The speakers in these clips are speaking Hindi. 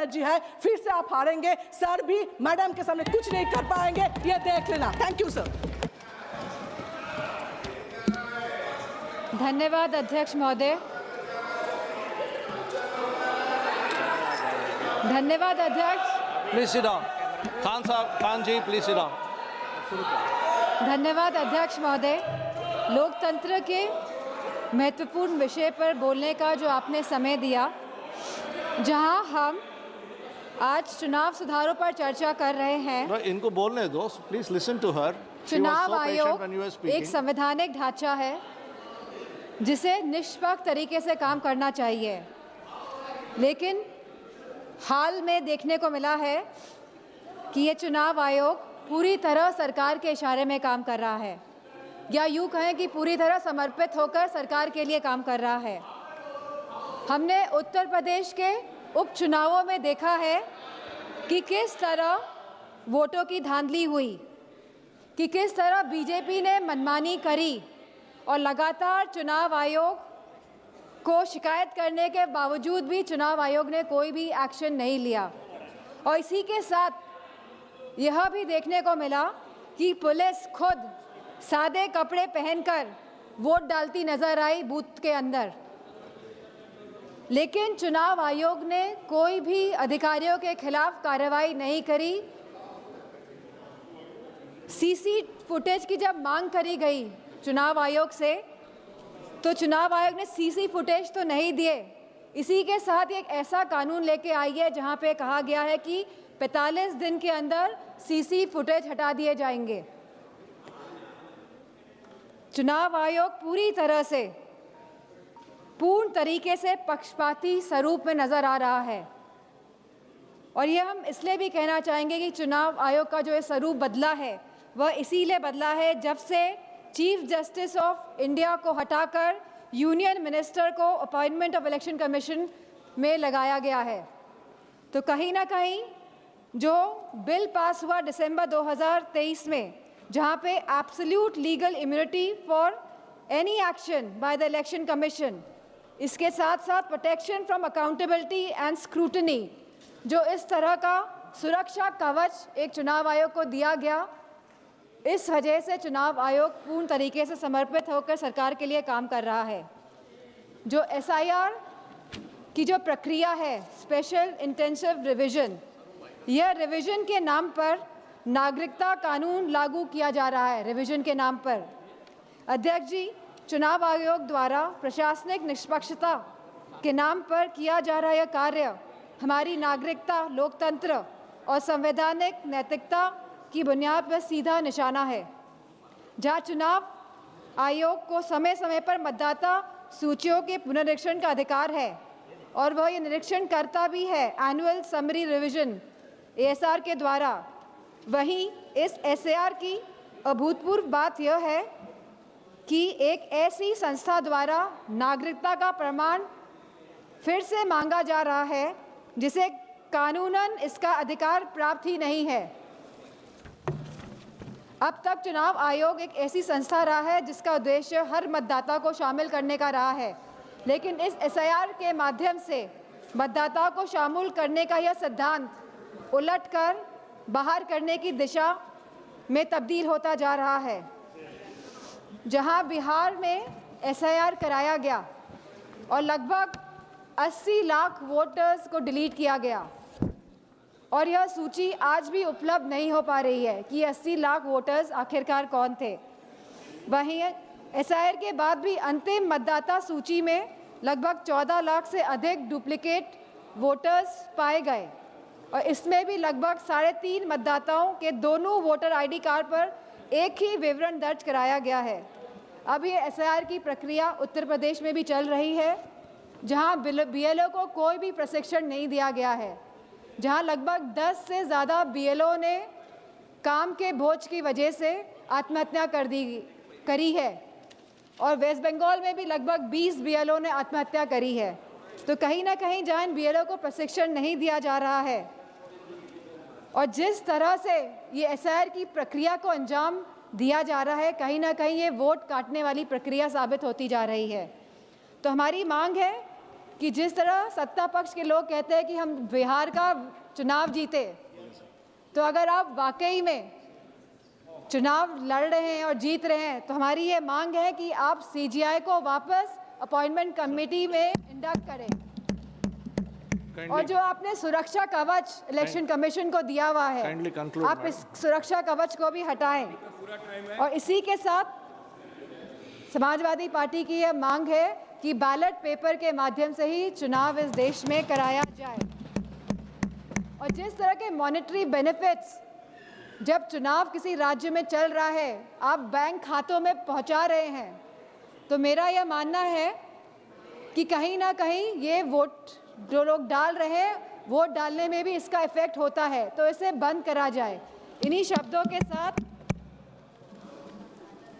एनर्जी है, फिर से आप हारेंगे। सर भी मैडम के सामने कुछ नहीं कर पाएंगे, ये देख लेना। Thank you sir. धन्यवाद अध्यक्ष महोदय। धन्यवाद अध्यक्ष। Please sit down. खान साहब, Khan ji please sit down. धन्यवाद अध्यक्ष महोदय। लोकतंत्र के महत्वपूर्ण विषय पर बोलने का जो आपने समय दिया, जहां हम आज चुनाव सुधारों पर चर्चा कर रहे हैं। इनको बोलने दो, प्लीज लिसन टू हर। चुनाव आयोग एक संवैधानिक ढांचा है जिसे निष्पक्ष तरीके से काम करना चाहिए, लेकिन हाल में देखने को मिला है कि ये चुनाव आयोग पूरी तरह सरकार के इशारे में काम कर रहा है, या यूँ कहें कि पूरी तरह समर्पित होकर सरकार के लिए काम कर रहा है। हमने उत्तर प्रदेश के उपचुनावों में देखा है कि किस तरह वोटों की धांधली हुई, कि किस तरह बीजेपी ने मनमानी करी और लगातार चुनाव आयोग को शिकायत करने के बावजूद भी चुनाव आयोग ने कोई भी एक्शन नहीं लिया। और इसी के साथ यह भी देखने को मिला कि पुलिस खुद सादे कपड़े पहनकर वोट डालती नजर आई बूथ के अंदर, लेकिन चुनाव आयोग ने कोई भी अधिकारियों के खिलाफ कार्रवाई नहीं करी। सीसी फुटेज की जब मांग करी गई चुनाव आयोग से, तो चुनाव आयोग ने सीसी फुटेज तो नहीं दिए। इसी के साथ एक ऐसा कानून लेके आई है जहां पे कहा गया है कि 45 दिन के अंदर सीसी फुटेज हटा दिए जाएंगे। चुनाव आयोग पूरी तरह से पूर्ण तरीके से पक्षपाती स्वरूप में नजर आ रहा है, और ये हम इसलिए भी कहना चाहेंगे कि चुनाव आयोग का जो ये स्वरूप बदला है वह इसीलिए बदला है जब से चीफ जस्टिस ऑफ इंडिया को हटाकर यूनियन मिनिस्टर को अपॉइंटमेंट ऑफ इलेक्शन कमीशन में लगाया गया है। तो कहीं ना कहीं जो बिल पास हुआ दिसंबर 2023 में, जहां पे absolute legal immunity for any action by the election commission, इसके साथ साथ protection from accountability and scrutiny, जो इस तरह का सुरक्षा कवच एक चुनाव आयोग को दिया गया, इस वजह से चुनाव आयोग पूर्ण तरीके से समर्पित होकर सरकार के लिए काम कर रहा है। जो एसआईआर की जो प्रक्रिया है, स्पेशल इंटेंसिव रिवीजन, यह रिवीजन के नाम पर नागरिकता कानून लागू किया जा रहा है। रिवीजन के नाम पर अध्यक्ष जी, चुनाव आयोग द्वारा प्रशासनिक निष्पक्षता के नाम पर किया जा रहा यह कार्य हमारी नागरिकता, लोकतंत्र और संवैधानिक नैतिकता की बुनियाद पर सीधा निशाना है। जहां चुनाव आयोग को समय समय पर मतदाता सूचियों के पुनरीक्षण का अधिकार है और वह ये निरीक्षण करता भी है एनुअल समरी रिवीजन एएसआर के द्वारा, वहीं इस एसएआर की अभूतपूर्व बात यह है कि एक ऐसी संस्था द्वारा नागरिकता का प्रमाण फिर से मांगा जा रहा है जिसे कानूनन इसका अधिकार प्राप्त ही नहीं है। अब तक चुनाव आयोग एक ऐसी संस्था रहा है जिसका उद्देश्य हर मतदाता को शामिल करने का रहा है, लेकिन इस एसआईआर के माध्यम से मतदाता को शामिल करने का यह सिद्धांत उलटकर बाहर करने की दिशा में तब्दील होता जा रहा है। जहां बिहार में एसआईआर कराया गया और लगभग 80 लाख वोटर्स को डिलीट किया गया, और यह सूची आज भी उपलब्ध नहीं हो पा रही है कि 80 लाख वोटर्स आखिरकार कौन थे। वहीं एसआईआर के बाद भी अंतिम मतदाता सूची में लगभग 14 लाख से अधिक डुप्लीकेट वोटर्स पाए गए, और इसमें भी लगभग 3.5 मतदाताओं के दोनों वोटर आईडी कार्ड पर एक ही विवरण दर्ज कराया गया है। अब ये एसआईआर की प्रक्रिया उत्तर प्रदेश में भी चल रही है, जहां बीएलओ को कोई भी प्रशिक्षण नहीं दिया गया है, जहां लगभग 10 से ज़्यादा बीएलओ ने काम के बोझ की वजह से आत्महत्या करी है, और वेस्ट बंगाल में भी लगभग 20 बीएलओ ने आत्महत्या करी है। तो कहीं ना कहीं जहां इन बीएलओ को प्रशिक्षण नहीं दिया जा रहा है और जिस तरह से ये एसआईआर की प्रक्रिया को अंजाम दिया जा रहा है, कहीं ना कहीं ये वोट काटने वाली प्रक्रिया साबित होती जा रही है। तो हमारी मांग है कि जिस तरह सत्ता पक्ष के लोग कहते हैं कि हम बिहार का चुनाव जीते, तो अगर आप वाकई में चुनाव लड़ रहे हैं और जीत रहे हैं तो हमारी ये मांग है कि आप सीजीआई को वापस अपॉइंटमेंट कमेटी में इंडक्ट करें। और जो आपने सुरक्षा कवच इलेक्शन कमीशन को दिया हुआ है, आप इस सुरक्षा कवच को भी हटाएं। और इसी के साथ समाजवादी पार्टी की यह मांग है कि बैलेट पेपर के माध्यम से ही चुनाव इस देश में कराया जाए। और जिस तरह के मॉनेटरी बेनिफिट्स जब चुनाव किसी राज्य में चल रहा है आप बैंक खातों में पहुंचा रहे हैं, तो मेरा यह मानना है कि कहीं ना कहीं ये वोट जो लोग डाल रहे हैं वोट डालने में भी इसका इफेक्ट होता है, तो इसे बंद करा जाए। इन्हीं शब्दों के साथ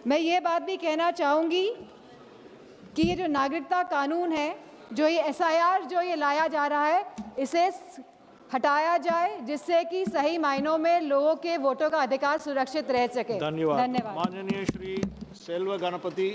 मैं ये बात भी कहना चाहूँगी कि ये जो नागरिकता कानून है, जो ये SIR जो ये लाया जा रहा है, इसे हटाया जाए जिससे कि सही मायनों में लोगों के वोटों का अधिकार सुरक्षित रह सके। धन्यवाद। धन्यवाद। माननीय श्री सेल्व गणपति।